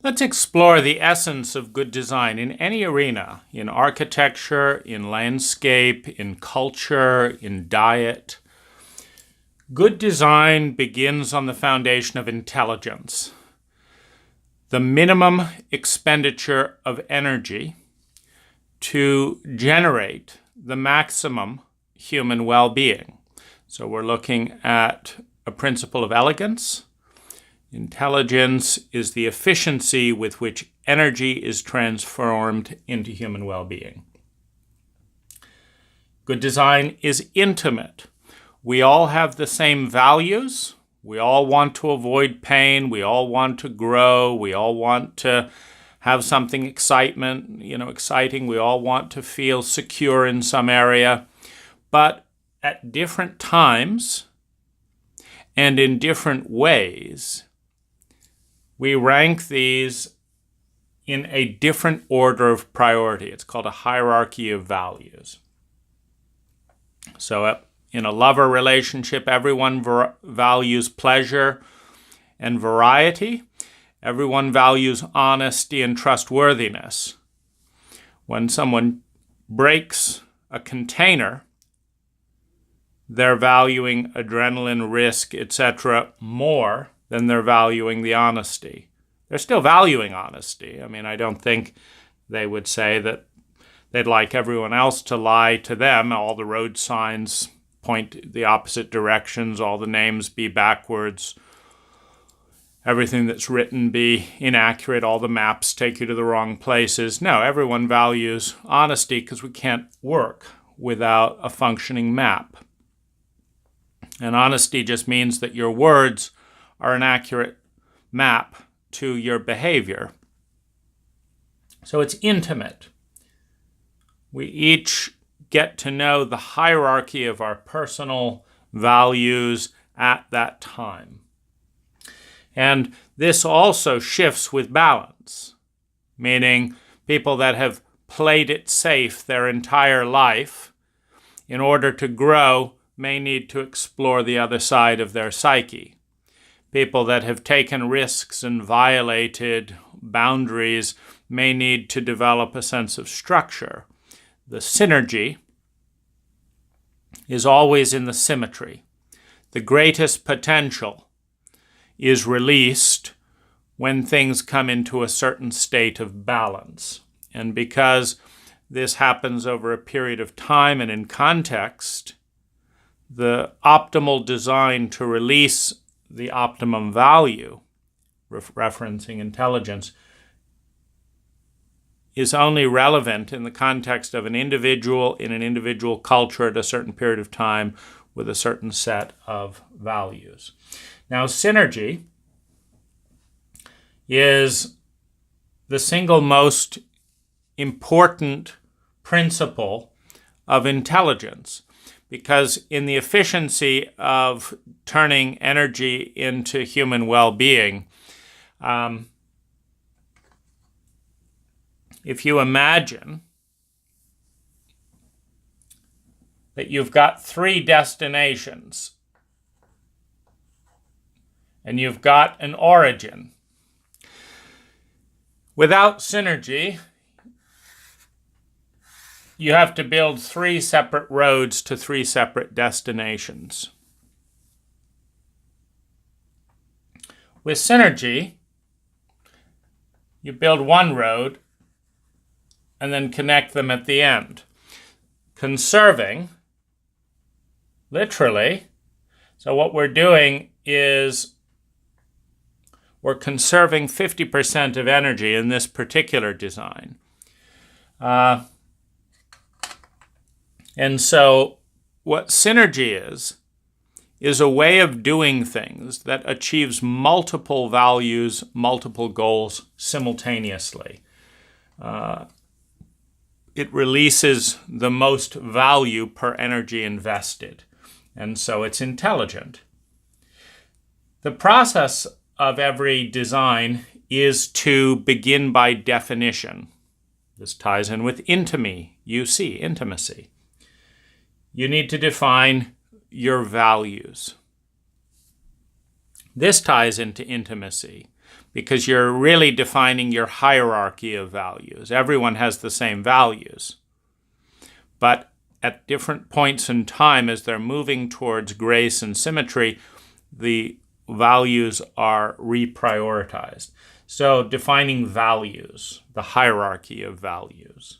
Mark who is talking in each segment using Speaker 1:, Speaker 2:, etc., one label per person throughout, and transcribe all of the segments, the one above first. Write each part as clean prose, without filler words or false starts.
Speaker 1: Let's explore the essence of good design in any arena, in architecture, in landscape, in culture, in diet. Good design begins on the foundation of intelligence. The minimum expenditure of energy to generate the maximum human well-being. So we're looking at a principle of elegance. Intelligence is the efficiency with which energy is transformed into human well-being. Good design is intimate. We all have the same values. We all want to avoid pain. We all want to grow. We all want to have something exciting. We all want to feel secure in some area. But at different times and in different ways, we rank these in a different order of priority. It's called a hierarchy of values. So in a lover relationship, everyone values pleasure and variety. Everyone values honesty and trustworthiness. When someone breaks a container, they're valuing adrenaline, risk, etc. more than they're valuing the honesty. They're still valuing honesty. I don't think they would say that they'd like everyone else to lie to them. All the road signs point the opposite directions, all the names be backwards, everything that's written be inaccurate, all the maps take you to the wrong places. No, everyone values honesty because we can't work without a functioning map. And honesty just means that your words are an accurate map to your behavior. So it's intimate. We each get to know the hierarchy of our personal values at that time. And this also shifts with balance, meaning people that have played it safe their entire life in order to grow may need to explore the other side of their psyche. People that have taken risks and violated boundaries may need to develop a sense of structure. The synergy is always in the symmetry. The greatest potential is released when things come into a certain state of balance. And because this happens over a period of time and in context, the optimal design to release the optimum value, referencing intelligence, is only relevant in the context of an individual in an individual culture at a certain period of time with a certain set of values. Now, synergy is the single most important principle of intelligence, because in the efficiency of turning energy into human well-being, if you imagine that you've got 3 destinations and you've got an origin, without synergy, you have to build 3 separate roads to 3 separate destinations. With synergy, you build one road and then connect them at the end. Conserving, literally, so what we're doing is we're conserving 50% of energy in this particular design. And so what synergy is a way of doing things that achieves multiple values, multiple goals simultaneously. It releases the most value per energy invested, and so it's intelligent. The process of every design is to begin by definition. This ties in with intimacy, intimacy. You need to define your values. This ties into intimacy. because you're really defining your hierarchy of values. Everyone has the same values. But at different points in time, as they're moving towards grace and symmetry, the values are reprioritized. So defining values, the hierarchy of values.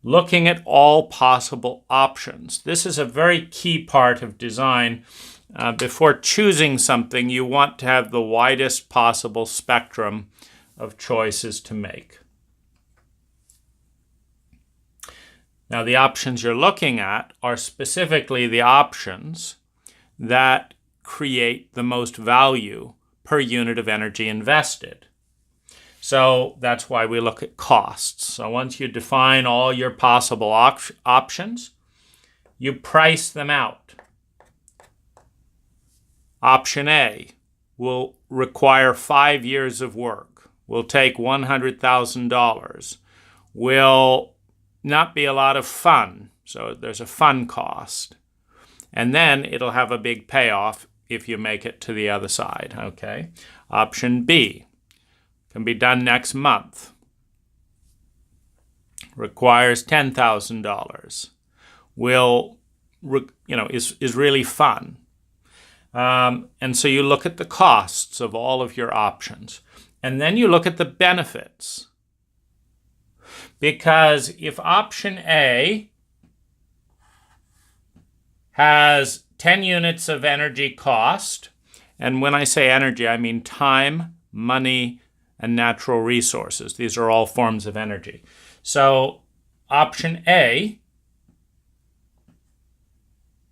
Speaker 1: Looking at all possible options. This is a very key part of design. Before choosing something, you want to have the widest possible spectrum of choices to make. Now, the options you're looking at are specifically the options that create the most value per unit of energy invested. So that's why we look at costs. So once you define all your possible options, you price them out. Option A will require 5 years of work, will take $100,000, will not be a lot of fun, so there's a fun cost. And then it'll have a big payoff if you make it to the other side, okay? Option B can be done next month, requires $10,000, is really fun. And so you look at the costs of all of your options. And then you look at the benefits. Because if option A has 10 units of energy cost, and when I say energy, I mean time, money, and natural resources. These are all forms of energy. So option A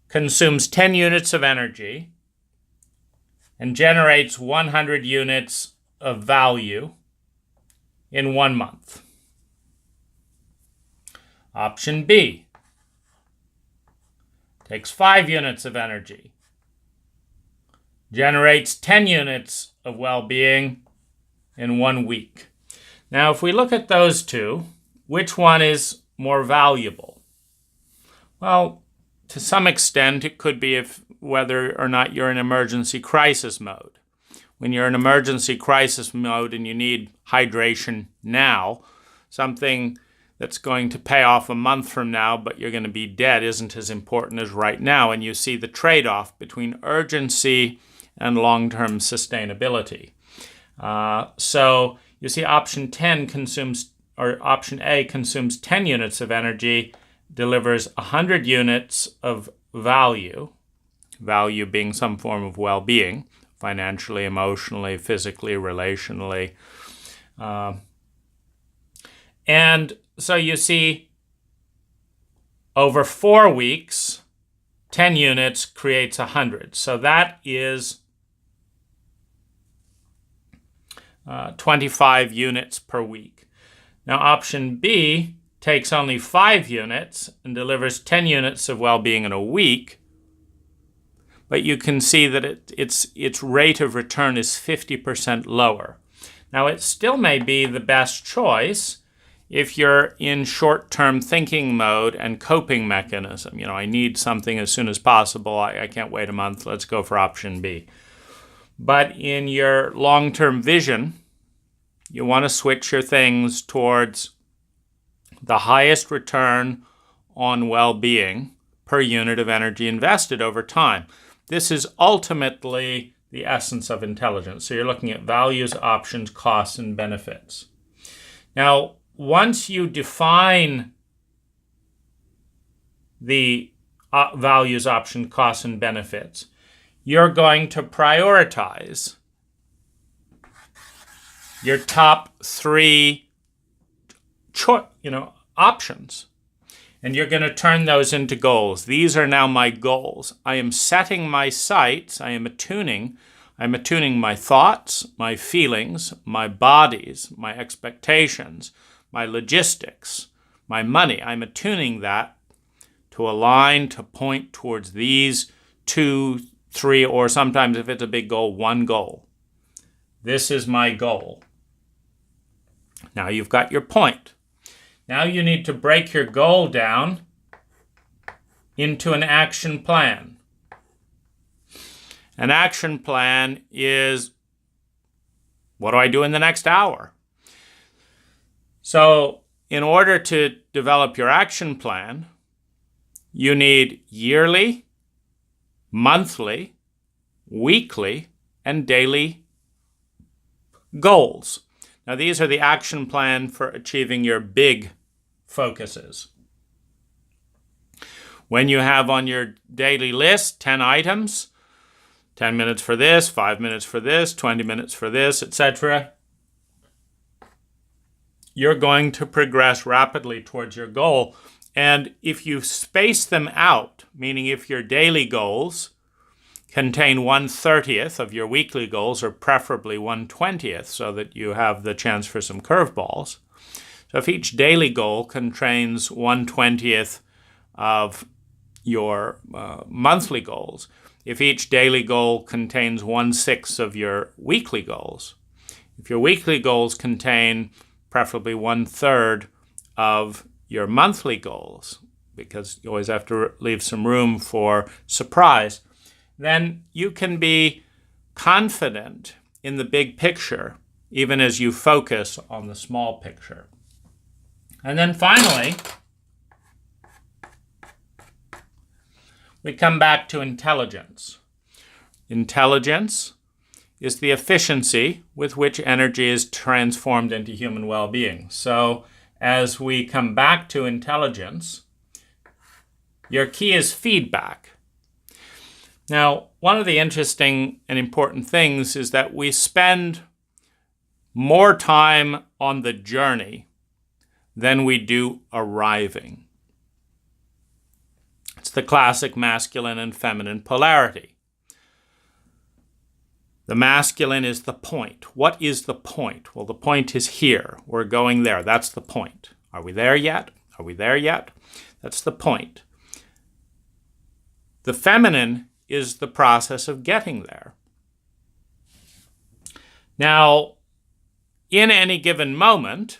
Speaker 1: consumes 10 units of energy and generates 100 units of value in 1 month. Option B takes 5 units of energy, generates 10 units of well-being in 1 week. Now, if we look at those two, which one is more valuable? Well, to some extent, it could be whether or not you're in emergency crisis mode. When you're in emergency crisis mode and you need hydration now, something that's going to pay off a month from now, but you're going to be dead, isn't as important as right now. And you see the trade-off between urgency and long-term sustainability. So you see option A consumes 10 units of energy, delivers 100 units of value being some form of well-being, financially, emotionally, physically, relationally. And so you see over 4 weeks, 10 units creates 100. So that is 25 units per week. Now option B takes only 5 units and delivers 10 units of well-being in a week, but you can see that its rate of return is 50% lower. Now it still may be the best choice if you're in short-term thinking mode and coping mechanism. I need something as soon as possible. I can't wait a month. Let's go for option B. But in your long-term vision, you want to switch your things towards the highest return on well-being per unit of energy invested over time. This is ultimately the essence of intelligence. So you're looking at values, options, costs, and benefits. Now, once you define the values, options, costs, and benefits, you're going to prioritize your top 3 options. And you're going to turn those into goals. These are now my goals. I am setting my sights. I'm attuning my thoughts, my feelings, my bodies, my expectations, my logistics, my money. I'm attuning that to align, to point towards these 2, 3, or sometimes if it's a big goal, 1 goal. This is my goal. Now you've got your point. Now you need to break your goal down into an action plan. An action plan is What do I do in the next hour? So in order to develop your action plan, you need yearly, monthly, weekly, and daily goals. Now, these are the action plan for achieving your big focuses. When you have on your daily list 10 items, 10 minutes for this, 5 minutes for this, 20 minutes for this, etc., you're going to progress rapidly towards your goal. And if you space them out, meaning if your daily goals contain 1/30th of your weekly goals, or preferably 1/20th, so that you have the chance for some curveballs. So if each daily goal contains 1/20th of your monthly goals, if each daily goal contains 1/6 of your weekly goals, if your weekly goals contain preferably 1/3 of your monthly goals, because you always have to leave some room for surprise, then you can be confident in the big picture, even as you focus on the small picture. And then finally, we come back to intelligence. Intelligence is the efficiency with which energy is transformed into human well-being. So as we come back to intelligence, your key is feedback. Now, one of the interesting and important things is that we spend more time on the journey than we do arriving. It's the classic masculine and feminine polarity. The masculine is the point. What is the point? Well, the point is here. We're going there. That's the point. Are we there yet? Are we there yet? That's the point. The feminine is the process of getting there. Now, in any given moment,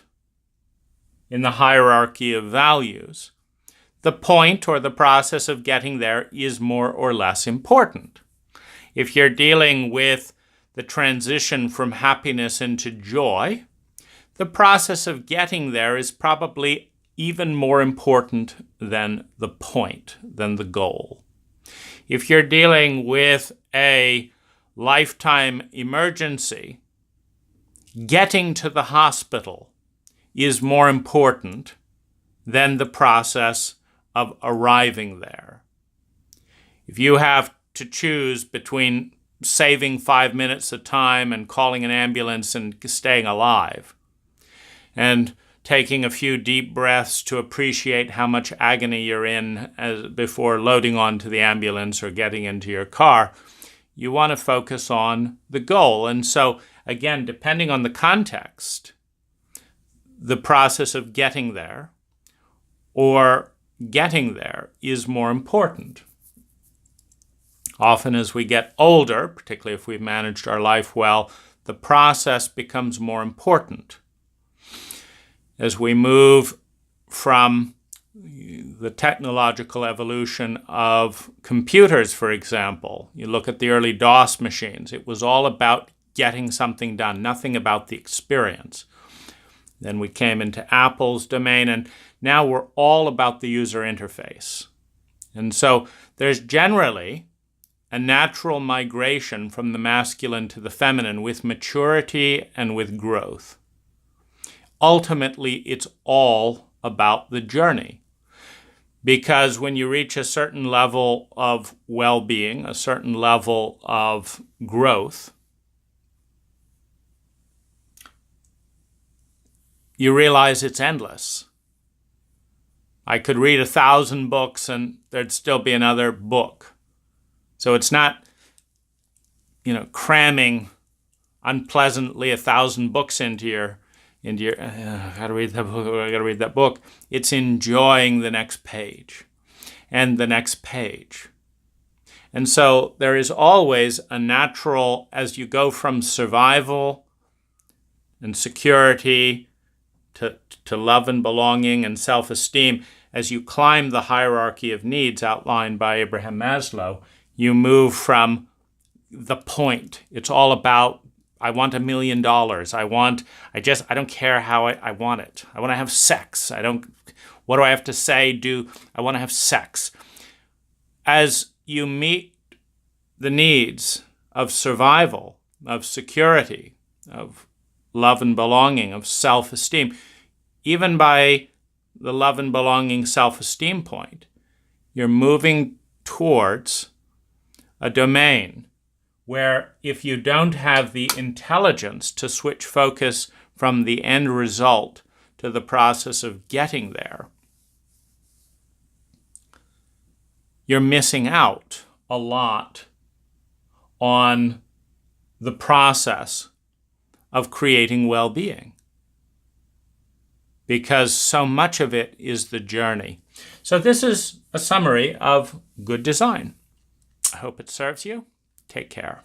Speaker 1: in the hierarchy of values, the point or the process of getting there is more or less important. If you're dealing with the transition from happiness into joy, the process of getting there is probably even more important than the point, than the goal. If you're dealing with a lifetime emergency, getting to the hospital is more important than the process of arriving there. If you have to choose between saving 5 minutes of time and calling an ambulance and staying alive, and taking a few deep breaths to appreciate how much agony you're in before loading onto the ambulance or getting into your car, you want to focus on the goal. And so, again, depending on the context, the process of getting there or getting there is more important. Often as we get older, particularly if we've managed our life well, the process becomes more important. As we move from the technological evolution of computers, for example, you look at the early DOS machines, it was all about getting something done, nothing about the experience. Then we came into Apple's domain, and now we're all about the user interface. And so there's generally a natural migration from the masculine to the feminine with maturity and with growth. Ultimately, it's all about the journey. Because when you reach a certain level of well-being, a certain level of growth, you realize it's endless. I could read 1,000 books and there'd still be another book. So it's not, cramming unpleasantly 1,000 books into your I gotta read that book. It's enjoying the next page and the next page. And so there is always a natural, as you go from survival and security to love and belonging and self-esteem, as you climb the hierarchy of needs outlined by Abraham Maslow, you move from the point. It's all about, I want $1 million. I don't care how I want it. I want to have sex. What do I have to say? I want to have sex. As you meet the needs of survival, of security, of love and belonging, of self-esteem, even by the love and belonging self-esteem point, you're moving towards a domain where if you don't have the intelligence to switch focus from the end result to the process of getting there, you're missing out a lot on the process of creating well-being, because so much of it is the journey. So this is a summary of good design. I hope it serves you. Take care.